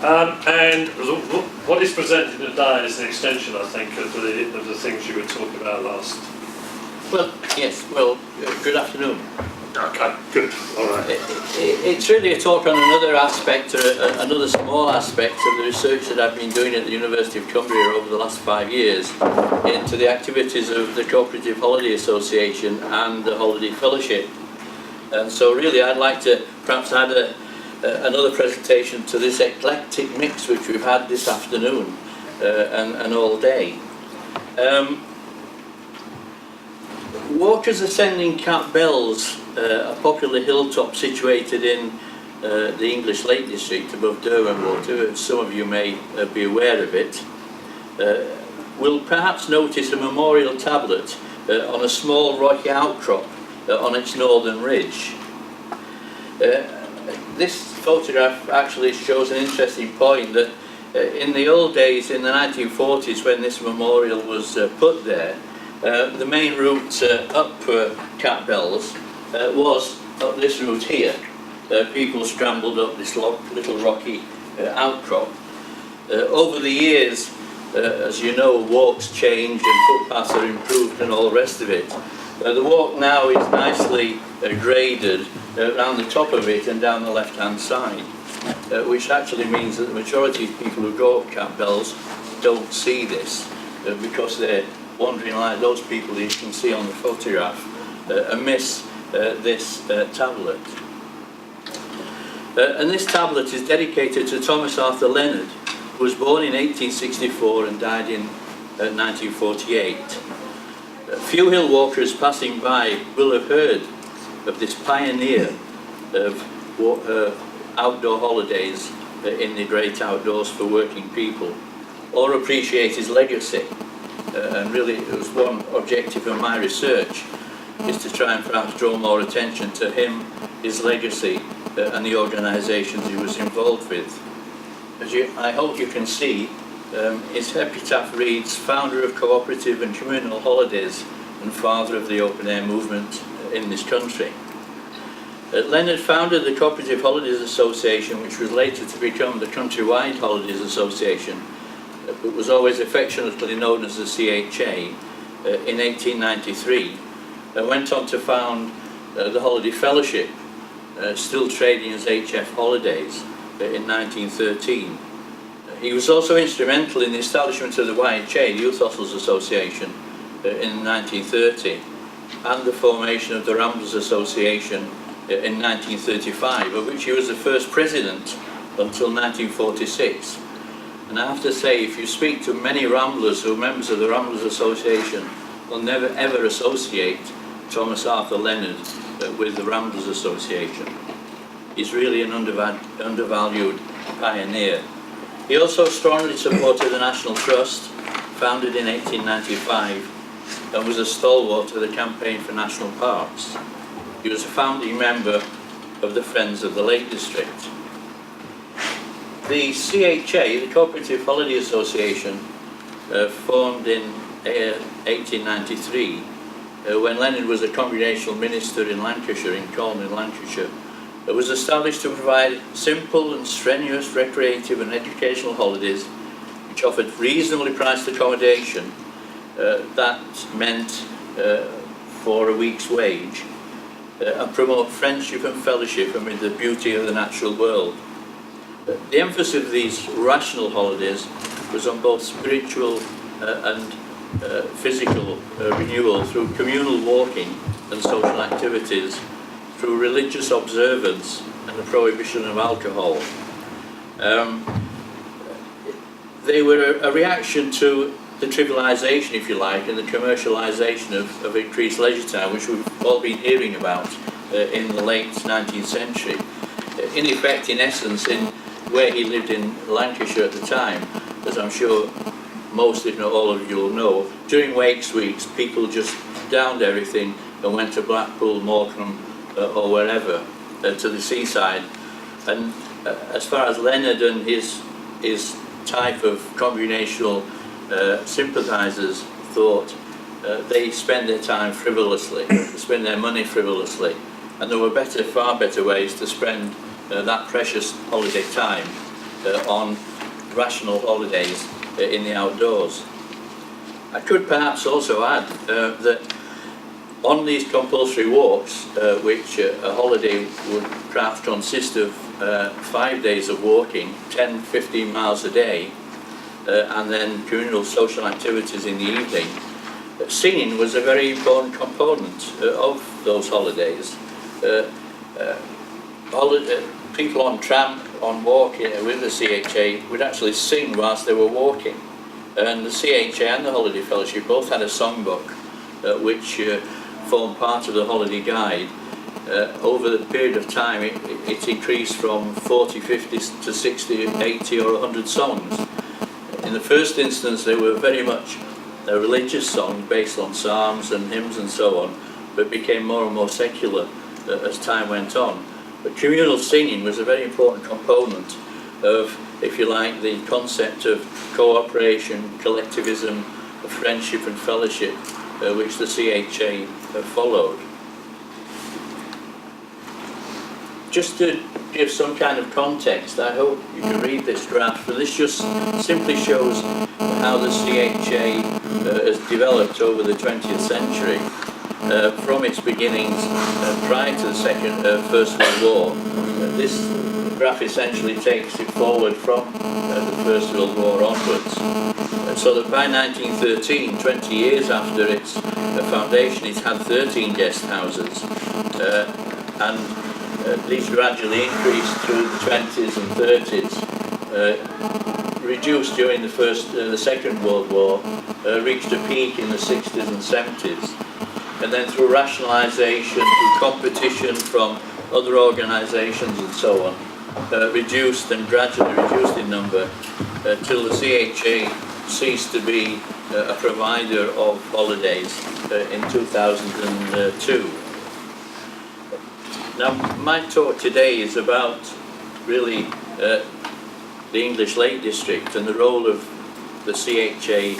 And what is presented today is an extension, I think, of the things you were talking about last. Well, yes, well, good afternoon. Okay, good, all right. It's really a talk on another aspect, another small aspect of the research that I've been doing at the University of Cumbria over the last 5 years into the activities of the Co-operative Holiday Association and the Holiday Fellowship. And so really I'd like to perhaps add another presentation to this eclectic mix which we've had this afternoon and all day. Walkers ascending Cat Bells, a popular hilltop situated in the English Lake District above Derwent Water, and some of you may be aware of it, will perhaps notice a memorial tablet on a small rocky outcrop on its northern ridge. This photograph actually shows an interesting point that in the old days, in the 1940s, when this memorial was put there, the main route up Cat Bells was up this route here. People scrambled up this little rocky outcrop. Over the years, as you know, walks change and footpaths are improved and all the rest of it. The walk now is nicely graded around the top of it and down the left-hand side, which actually means that the majority of people who go up Cat Bells don't see this because they're wandering like those people you can see on the photograph and miss this tablet. And this tablet is dedicated to Thomas Arthur Leonard, who was born in 1864 and died in 1948. Few hill walkers passing by will have heard of this pioneer of outdoor holidays in the great outdoors for working people, or appreciate his legacy. And really it was one objective of my research, is to try and perhaps draw more attention to him, his legacy and the organisations he was involved with. As I hope you can see, his epitaph reads, founder of cooperative and communal holidays and father of the open air movement in this country. Leonard founded the Cooperative Holidays Association, which was later to become the Countrywide Holidays Association, but was always affectionately known as the CHA, in 1893, and went on to found the Holiday Fellowship, still trading as HF Holidays, in 1913. He was also instrumental in the establishment of the YHA, the Youth Hostels Association, in 1930, and the formation of the Ramblers Association in 1935, of which he was the first president until 1946. And I have to say, if you speak to many Ramblers who are members of the Ramblers Association, will never ever associate Thomas Arthur Leonard with the Ramblers Association. He's really an undervalued pioneer. He also strongly supported the National Trust, founded in 1895, and was a stalwart of the campaign for national parks. He was a founding member of the Friends of the Lake District. The CHA, the Cooperative Holiday Association, formed in 1893 when Leonard was a congregational minister in Lancashire, in Colne in Lancashire. It was established to provide simple and strenuous recreative and educational holidays which offered reasonably priced accommodation that meant for a week's wage, and promote friendship and fellowship amid the beauty of the natural world. The emphasis of these rational holidays was on both spiritual and physical renewal through communal walking and social activities, through religious observance and the prohibition of alcohol. They were a reaction to the trivialisation, if you like, and the commercialisation of increased leisure time, which we've all been hearing about in the late 19th century. In effect, in essence, in where he lived in Lancashire at the time, as I'm sure most, if not all of you will know, during Wakes weeks, people just downed everything and went to Blackpool, Morecambe, or wherever, to the seaside. And as far as Leonard and his type of congregational sympathisers thought, they spend their time frivolously, spend their money frivolously, and there were far better ways to spend that precious holiday time on rational holidays in the outdoors. I could perhaps also add that on these compulsory walks, which a holiday would perhaps consist of 5 days of walking, 10-15 miles a day, and then communal social activities in the evening, singing was a very important component of those holidays. People on tramp, on walk with the CHA would actually sing whilst they were walking. And the CHA and the Holiday Fellowship both had a songbook which formed part of the holiday guide. Over the period of time it increased from 40, 50 to 60, 80 or 100 songs. In the first instance they were very much a religious song based on psalms and hymns and so on, but became more and more secular as time went on. But communal singing was a very important component of, if you like, the concept of cooperation, collectivism, friendship and fellowship, which the CHA followed. Just to give some kind of context, I hope you can read this graph, but this just simply shows how the CHA has developed over the 20th century. From its beginnings prior to the First World War. This graph essentially takes it forward from the First World War onwards. So that by 1913, 20 years after its foundation, it had 13 guest houses. And these gradually increased through the 20s and 30s, reduced during the Second World War, reached a peak in the 60s and 70s. And then through rationalisation, through competition from other organisations and so on, reduced and gradually reduced in number till the CHA ceased to be a provider of holidays in 2002. Now my talk today is about really the English Lake District and the role of the CHA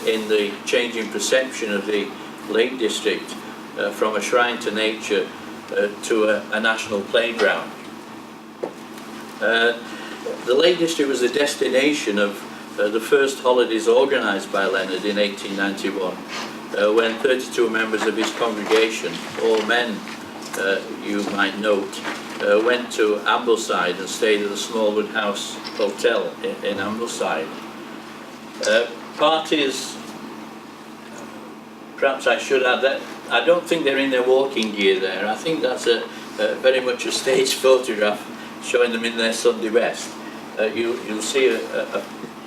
in the changing perception of the Lake District from a shrine to nature to a national playground. The Lake District was the destination of the first holidays organised by Leonard in 1891 when 32 members of his congregation, all men you might note, went to Ambleside and stayed at the Smallwood House Hotel in Ambleside. Parties, perhaps I should add that I don't think they're in their walking gear there. I think that's very much a staged photograph showing them in their Sunday best. You'll see a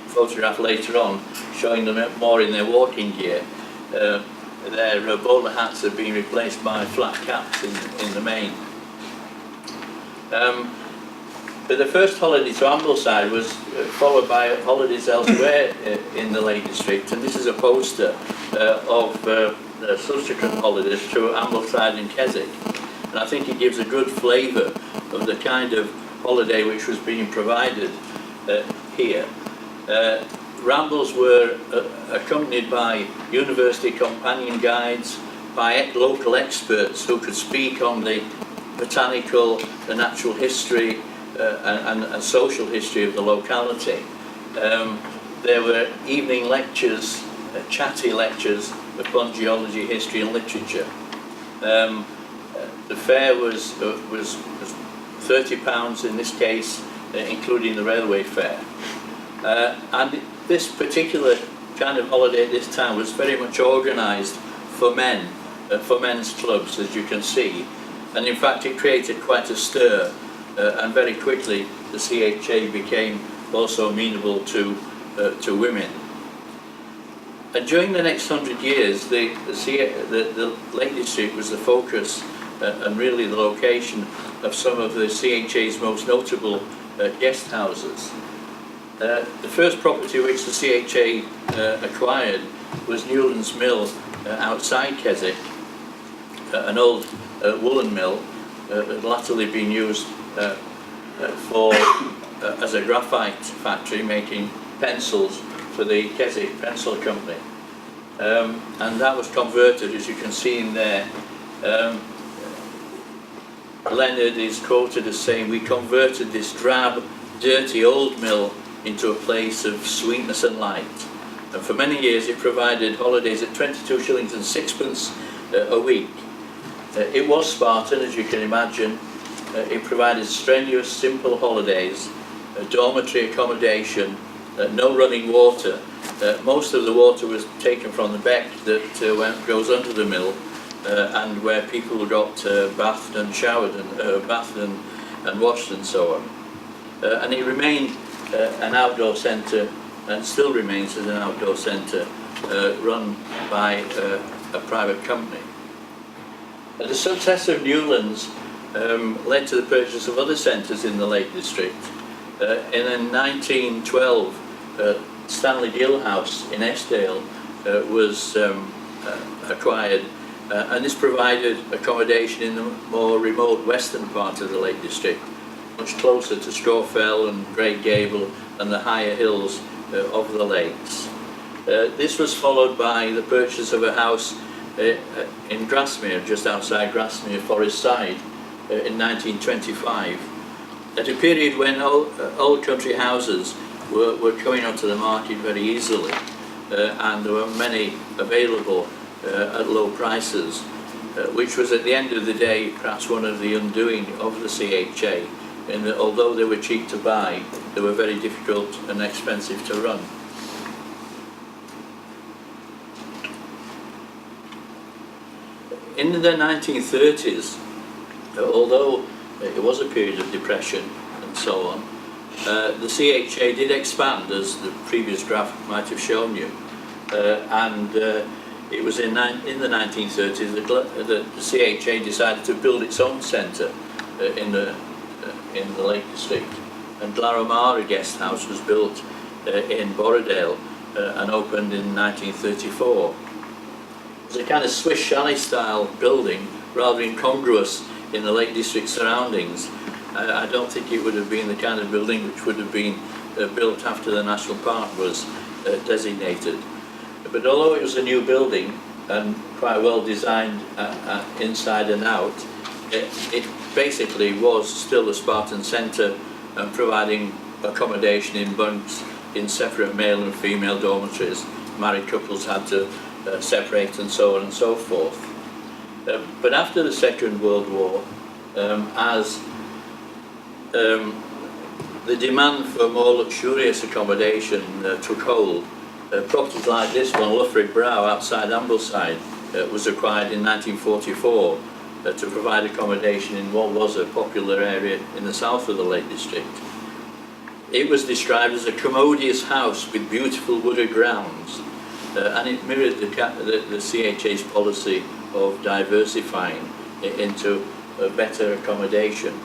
photograph later on showing them more in their walking gear. Their bowler hats have been replaced by flat caps in the main. But the first holiday to Ambleside was followed by holidays elsewhere in the Lake District, and this is a poster of subsequent holidays to Ambleside and Keswick. And I think it gives a good flavour of the kind of holiday which was being provided here. Rambles were accompanied by university companion guides, by local experts who could speak on the botanical, the natural history and social history of the locality. There were evening lectures, chatty lectures upon geology, history and literature. The fare was £30 in this case, including the railway fare. And this particular kind of holiday at this time was very much organised for men, for men's clubs, as you can see. And in fact it created quite a stir, and very quickly the CHA became also amenable to women. And during the next 100 years, the Lake District was the focus and really the location of some of the CHA's most notable guest houses. The first property which the CHA acquired was Newlands Mill outside Keswick, an old woolen mill that had latterly been used as a graphite factory making pencils for the Keswick Pencil Company. And that was converted, as you can see in there. Leonard is quoted as saying, "We converted this drab, dirty old mill into a place of sweetness and light. And for many years it provided holidays at 22 shillings and sixpence a week. It was Spartan, as you can imagine. It provided strenuous, simple holidays, dormitory accommodation, no running water. Most of the water was taken from the beck that goes under the mill, and where people got bathed and showered and bathed and washed and so on. And it remained an outdoor centre, and still remains as an outdoor centre run by a private company. The success of Newlands led to the purchase of other centres in the Lake District. In 1912, Stanley Gill House in Eskdale was acquired, and this provided accommodation in the more remote western part of the Lake District, much closer to Strawfell and Great Gable and the higher hills of the lakes. This was followed by the purchase of a house in Grasmere, just outside Grasmere, Forest Side, in 1925, at a period when old country houses were coming onto the market very easily, and there were many available at low prices, which was at the end of the day perhaps one of the undoing of the CHA, in that although they were cheap to buy, they were very difficult and expensive to run. In the 1930s, although it was a period of depression and so on, the CHA did expand, as the previous graph might have shown you, and it was in the 1930s that the CHA decided to build its own centre in the Lake District, and Glaramara Guest House was built in Borrowdale and opened in 1934. It was a kind of Swiss chalet style building, rather incongruous in the Lake District surroundings. I don't think it would have been the kind of building which would have been built after the National Park was designated. But although it was a new building and quite well designed inside and out, it basically was still a Spartan centre, and providing accommodation in bunks in separate male and female dormitories. Married couples had to separate and so on and so forth. But after the Second World War, as the demand for more luxurious accommodation took hold, properties like this one, Luffrigg Brow outside Ambleside, was acquired in 1944 to provide accommodation in what was a popular area in the south of the Lake District. It was described as a commodious house with beautiful wooded grounds, and it mirrored the CHA's policy of diversifying into better accommodation.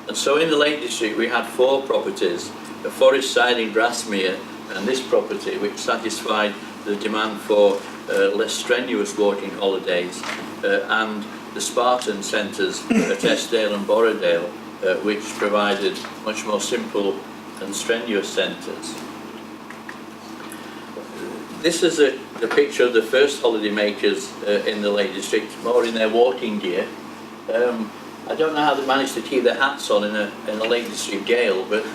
And so in the Lake District we had 4 properties, the Forest Side in Grasmere, and this property which satisfied the demand for less strenuous walking holidays, and the Spartan centres at Eskdale and Borrowdale, which provided much more simple and strenuous centres. This is the picture of the first holiday makers in the Lake District, more in their walking gear. I don't know how they managed to keep their hats on in a Lake District gale, but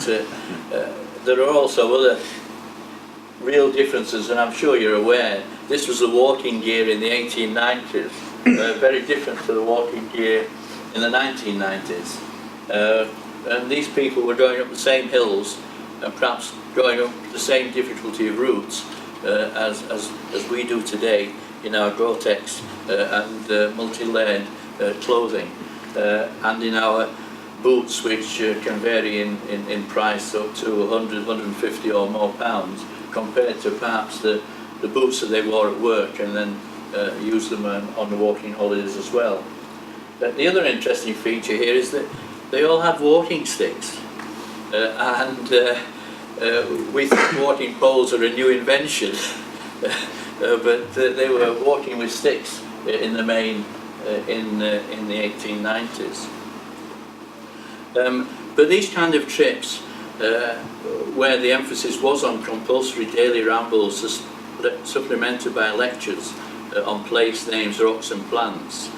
there are also other real differences, and I'm sure you're aware. This was the walking gear in the 1890s, very different to the walking gear in the 1990s. And these people were going up the same hills and perhaps going up the same difficulty of routes as we do today in our Gore-Tex and multi-layered clothing, and in our boots, which can vary in price up to 100, 150 or more pounds, compared to perhaps the boots that they wore at work and then use them on the walking holidays as well. The other interesting feature here is that they all have walking sticks, and we think walking poles are a new invention, but they were walking with sticks in the main in the 1890s. But these kind of trips, where the emphasis was on compulsory daily rambles supplemented by lectures on place names, rocks and plants,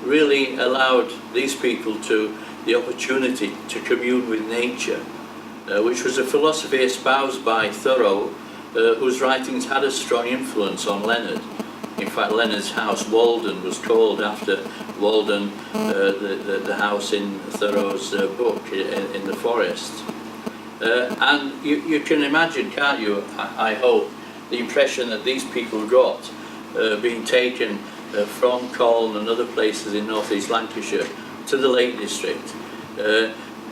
really allowed these people the opportunity to commune with nature which was a philosophy espoused by Thoreau, whose writings had a strong influence on Leonard. In fact, Leonard's house, Walden, was called after Walden, the house in Thoreau's book, in the forest. And you can imagine, can't you, I hope, the impression that these people got being taken from Colne and other places in North East Lancashire to the Lake District,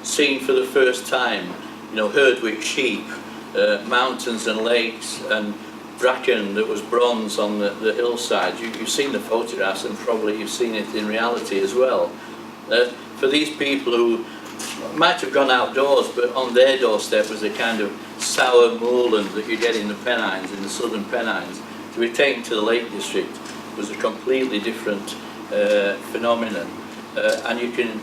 seeing for the first time, Herdwick sheep, mountains and lakes, and bracken that was bronze on the hillside. You've seen the photographs, and probably you've seen it in reality as well. For these people who might have gone outdoors, but on their doorstep was a kind of sour moorland that you get in the Pennines, in the southern Pennines, to be taken to the Lake District was a completely different phenomenon. And you can,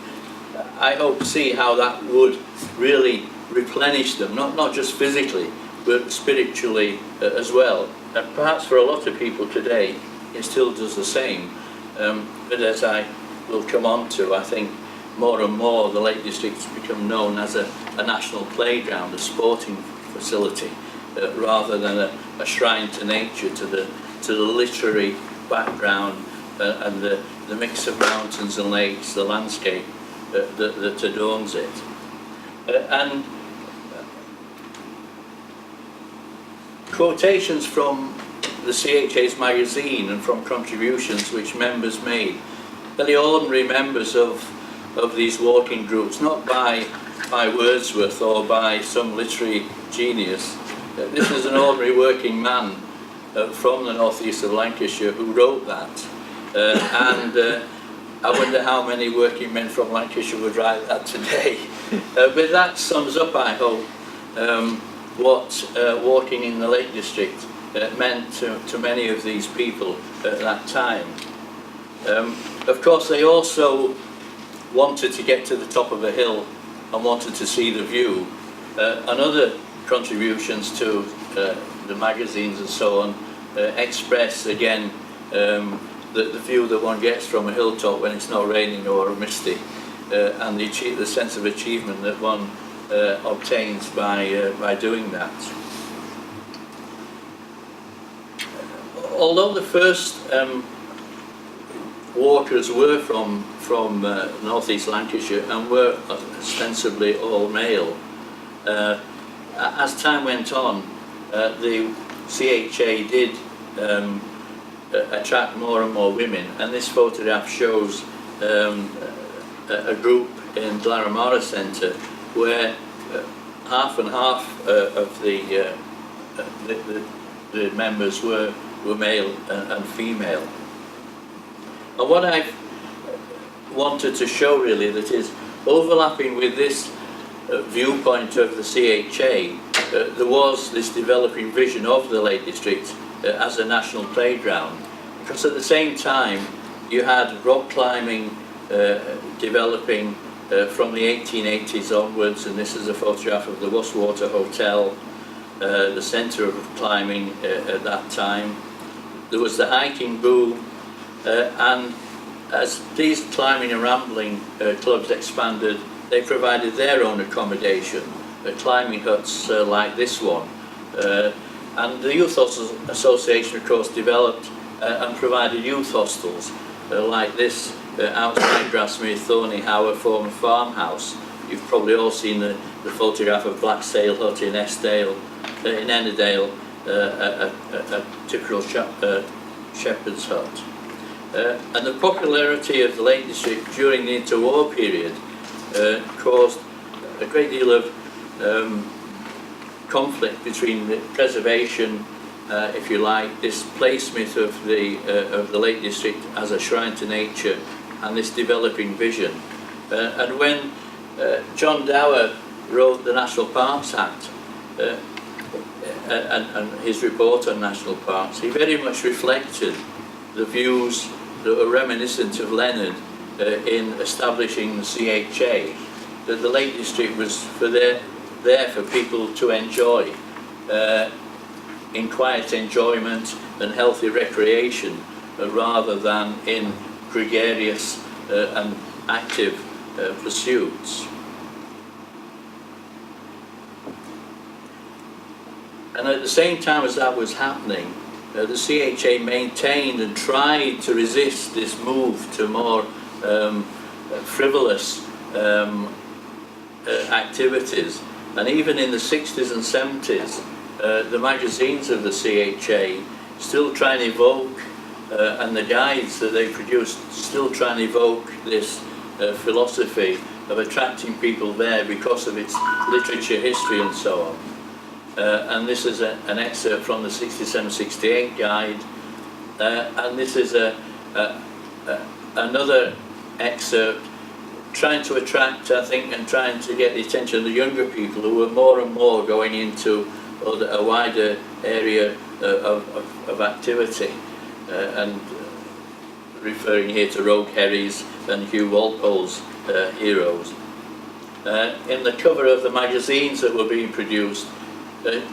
I hope, see how that would really replenish them, not just physically, but spiritually as well. And perhaps for a lot of people today, it still does the same. But as I will come on to, I think more and more the Lake District has become known as a national playground, a sporting facility, rather than a shrine to nature, to the literary background and the mix of mountains and lakes, the landscape that adorns it. And quotations from the CHA's magazine and from contributions which members made, the ordinary members of these walking groups, not by Wordsworth or by some literary genius. This is an ordinary working man from the northeast of Lancashire who wrote that. And I wonder how many working men from Lancashire would write that today. But that sums up, I hope, what walking in the Lake District meant to many of these people at that time. Of course, they also wanted to get to the top of a hill and wanted to see the view. And other contributions to the magazines and so on express again the view that one gets from a hilltop when it's not raining or misty, and the sense of achievement that one obtains by doing that. Although the first walkers were from North East Lancashire and were ostensibly all male, as time went on, the CHA did attract more and more women, and this photograph shows a group in Glaramara Centre where half and half of the members were male and female. And what I wanted to show really, that is overlapping with this viewpoint of the CHA, there was this developing vision of the Lake District as a national playground, because at the same time you had rock climbing developing from the 1880s onwards, and this is a photograph of the Westwater Hotel, the centre of climbing at that time. There was the hiking boom, and as these climbing and rambling clubs expanded, they provided their own accommodation, climbing huts like this one. And the Youth Association, of course, developed and provided youth hostels like this outside Grasmere, Thorney Hower former farmhouse. You've probably all seen the photograph of Black Sail Hut in Ennerdale, a typical shepherd's hut. And the popularity of the Lake District during the interwar period caused a great deal of conflict between the preservation, if you like, this placement of the Lake District as a shrine to nature and this developing vision. And when John Dower wrote the National Parks Act and his report on national parks, he very much reflected the views that were reminiscent of Leonard in establishing the CHA, that the Lake District was there for people to enjoy in quiet enjoyment and healthy recreation, rather than in gregarious and active pursuits. And at the same time as that was happening, the CHA maintained and tried to resist this move to more frivolous activities. And even in the 60s and 70s, the magazines of the CHA still try and evoke, and the guides that they produced still try and evoke this philosophy of attracting people there because of its literature, history and so on. And this is an excerpt from the 67-68 guide, and this is another excerpt trying to attract, I think, and trying to get the attention of the younger people who were more and more going into a wider area of activity, and referring here to Rogue Herries and Hugh Walpole's heroes. In the cover of the magazines that were being produced,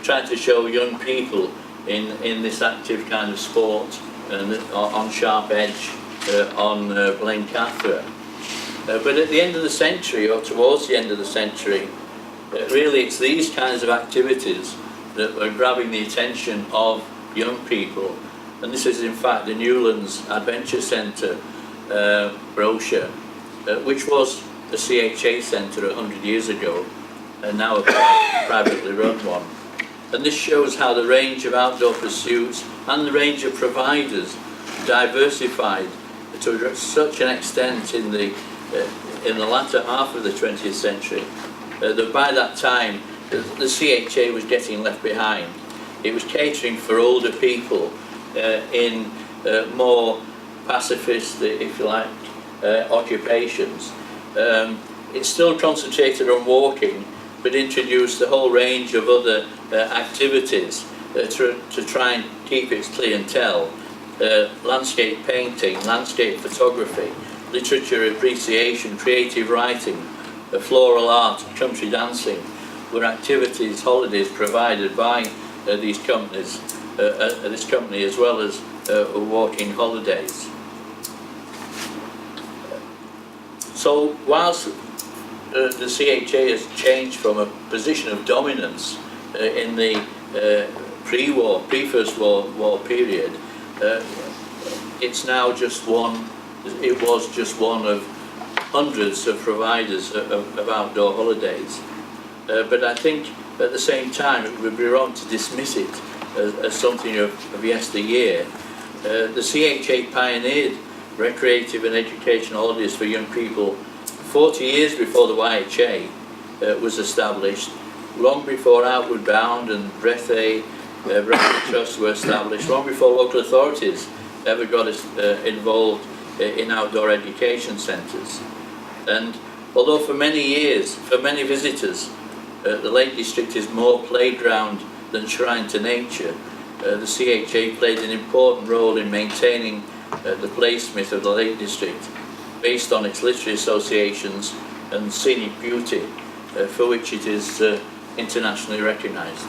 trying to show young people in this active kind of sport and on Sharp Edge, on Blencathra. But at the end of the century, or towards the end of the century, really it's these kinds of activities that were grabbing the attention of young people. And this is in fact the Newlands Adventure Centre brochure, which was a CHA centre 100 years ago, and now a privately run one. And this shows how the range of outdoor pursuits and the range of providers diversified to such an extent in the latter half of the 20th century that by that time the CHA was getting left behind. It was catering for older people in more pacifist, if you like, occupations. It still concentrated on walking, but introduced a whole range of other activities to try and keep its clientele. Landscape painting, landscape photography, literature appreciation, creative writing, floral art, country dancing were activities, holidays provided by these companies, this company, as well as walking holidays. So whilst the CHA has changed from a position of dominance in the pre-war, pre-First War period, it's now just one. It was just one of hundreds of providers of outdoor holidays. But I think at the same time it would be wrong to dismiss it as something of yesteryear. The CHA pioneered recreative and educational holidays for young people 40 years before the YHA was established, long before Outward Bound and Breathe Trust were established, long before local authorities ever got involved in outdoor education centres. And although for many years, for many visitors, the Lake District is more playground than shrine to nature, the CHA played an important role in maintaining the place myth of the Lake District, based on its literary associations and scenic beauty, for which it is internationally recognised.